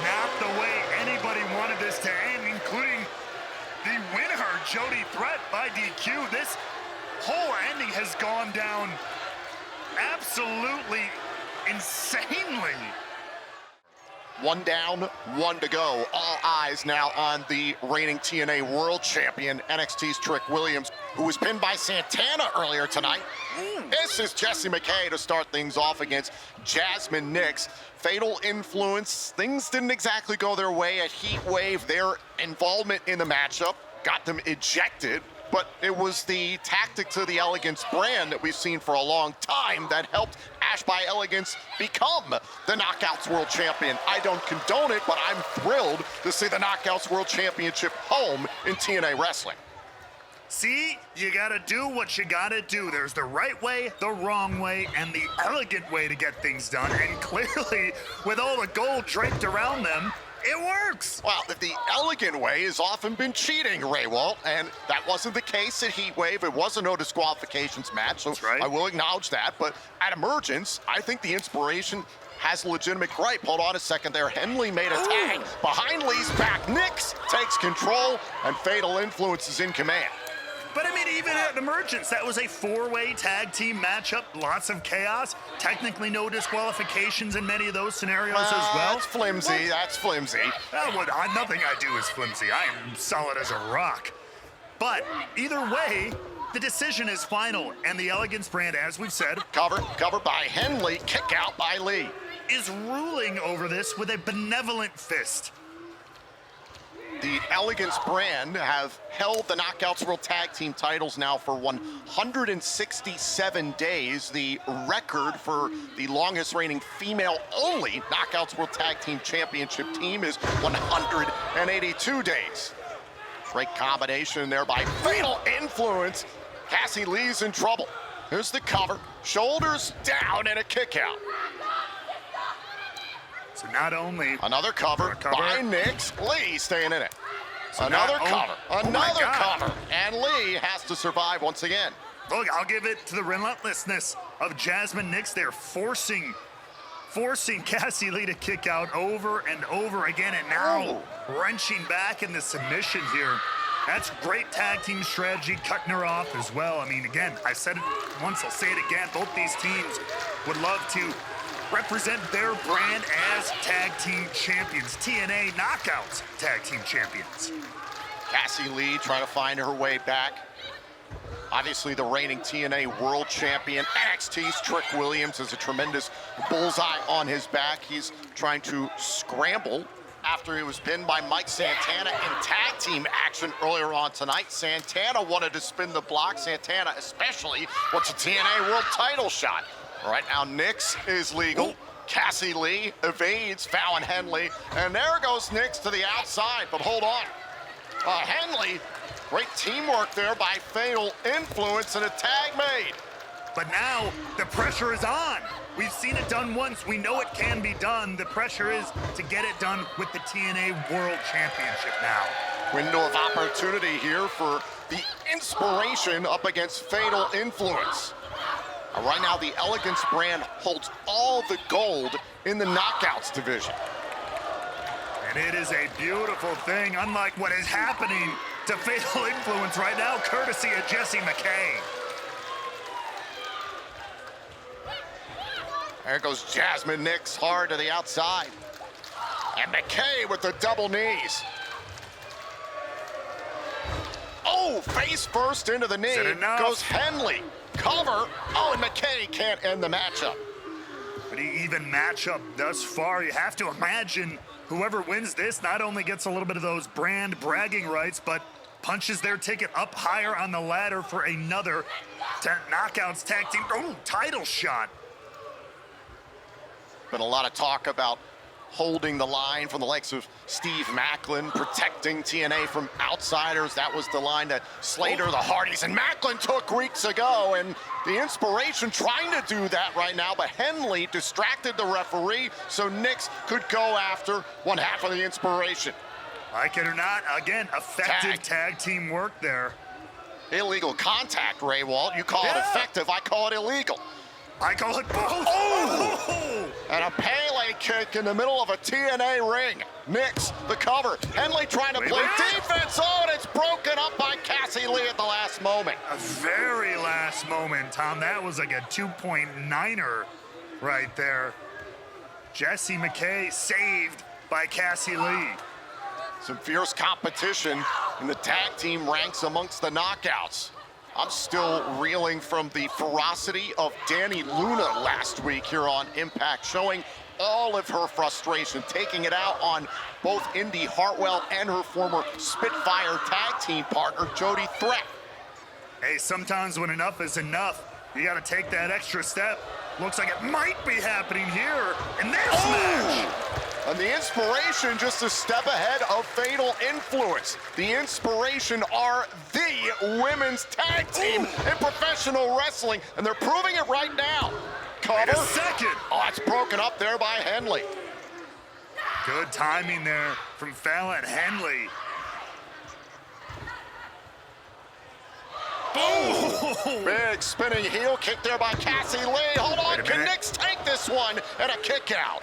Not the way anybody wanted this to end, including the winner, Jody Threat, by DQ. This whole ending has gone down absolutely insanely. One down, one to go. All eyes now on the reigning TNA World Champion, NXT's Trick Williams, who was pinned by Santana earlier tonight. This is Jessie McKay to start things off against Jasmine Nix. Fatal Influence. Things didn't exactly go their way at Heat Wave. Their involvement in the matchup got them ejected. But it was the tactic to the Elegance brand that we've seen for a long time that helped Ash by Elegance become the Knockouts World Champion. I don't condone it, but I'm thrilled to see the Knockouts World Championship home in TNA Wrestling. See, you gotta do what you gotta do. There's the right way, the wrong way, and the elegant way to get things done. And clearly, with all the gold draped around them, it works. Well, the elegant way has often been cheating, Raywalt, and that wasn't the case at Heat Wave. It was a no disqualifications match, so right. I will acknowledge that. But at Emergence, I think the inspiration has a legitimate gripe. Hold on a second there. Henley made a tag. Behind Lee's back, Nix takes control, and Fatal Influence is in command. But I mean, even at Emergence, that was a four-way tag team matchup, lots of chaos, technically no disqualifications in many of those scenarios as well. That's flimsy, that's flimsy. Nothing I do is flimsy. I am solid as a rock. But either way, the decision is final, and the Elegance brand, as we've said, Cover by Henley, kick out by Lee. is ruling over this with a benevolent fist. The Elegance brand have held the Knockouts World Tag Team titles now for 167 days. The record for the longest reigning female-only Knockouts World Tag Team Championship team is 182 days. Great combination there by Fatal Influence. Cassie Lee's in trouble. Here's the cover, shoulders down, and a kick out. So not only Another cover by Nix. Lee staying in it. Another cover. And Lee has to survive once again. Look, I'll give it to the relentlessness of Jasmine Nix there, forcing Cassie Lee to kick out over and over again, and now wrenching back in the submission here. That's great tag team strategy, cutting her off as well. I mean, again, I said it once, I'll say it again. Both these teams would love to represent their brand as tag team champions, TNA Knockouts tag team champions. Cassie Lee trying to find her way back. Obviously, the reigning TNA World Champion. NXT's Trick Williams has a tremendous bullseye on his back. He's trying to scramble after he was pinned by Mike Santana in tag team action earlier on tonight. Santana wanted to spin the block. Santana especially wants a TNA World title shot. Right now, Nix is legal. Cassie Lee evades Fallon Henley. And there goes Nix to the outside, but hold on. Henley, great teamwork there by Fatal Influence and a tag made. But now the pressure is on. We've seen it done once. We know it can be done. The pressure is to get it done with the TNA World Championship now. Window of opportunity here for the inspiration up against Fatal Influence. Right now, the Elegance brand holds all the gold in the Knockouts division. And it is a beautiful thing, unlike what is happening to Fatal Influence right now, courtesy of Jessie McKay. There goes Jasmine Nix hard to the outside. And McKay with the double knees. Oh, face first into the knee goes Henley. Cover. Oh, and McKay can't end the matchup. But even matchup thus far, you have to imagine whoever wins this not only gets a little bit of those brand bragging rights, but punches their ticket up higher on the ladder for another Knockouts tag team title shot. Been a lot of talk about holding the line from the likes of Steve Macklin, protecting TNA from outsiders. That was the line that Slater, the Hardys, and Macklin took weeks ago. And the Inspiration trying to do that right now, but Henley distracted the referee so Nix could go after one half of the Inspiration. Like it or not, again, effective tag team work there. Illegal contact, Ray Walt. You call it effective, I call it illegal. I call it both. Oh! And a Pele kick in the middle of a TNA ring. Nix, the cover. Henley trying to play defense. Oh, and it's broken up by Cassie Lee at the last moment. A very last moment, Tom. That was like a 2.9er right there. Jessie McKay saved by Cassie Lee. Some fierce competition in the tag team ranks amongst the knockouts. I'm still reeling from the ferocity of Danny Luna last week here on Impact, showing all of her frustration, taking it out on both Indy Hartwell and her former Spitfire tag team partner, Jody Threat. Hey, sometimes when enough is enough, you gotta take that extra step. Looks like it might be happening here in this match. And the Inspiration just a step ahead of Fatal Influence. The Inspiration are the women's tag team in professional wrestling, and they're proving it right now. Cover. Wait a second. Oh, it's broken up there by Henley. Good timing there from Fallon Henley. Oh! Big spinning heel kick there by Cassie Lee. Hold on, can Nix take this one? And a kick out.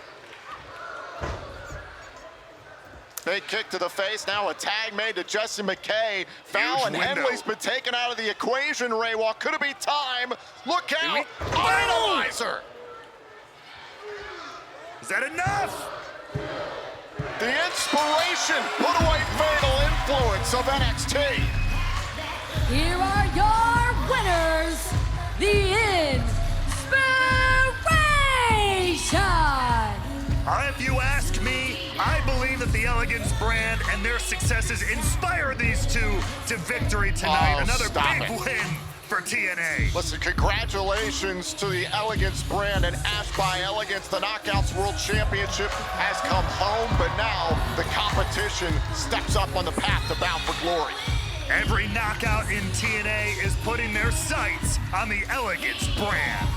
Big kick to the face, now a tag made to Jessie McKay. Fallon Henley's been taken out of the equation, Ray Walk. Could it be time? Look out, Idolizer! Is that enough? The Inspiration put away Fatal Influence of NXT. Here are your winners, the Inspiration! If you ask me, I believe that the Elegance brand and their successes inspire these two to victory tonight. Another big win for TNA. Listen, congratulations to the Elegance brand and Ash by Elegance. The Knockouts World Championship has come home, but now the competition steps up on the path to Bound for Glory. Every knockout in TNA is putting their sights on the Elegance brand.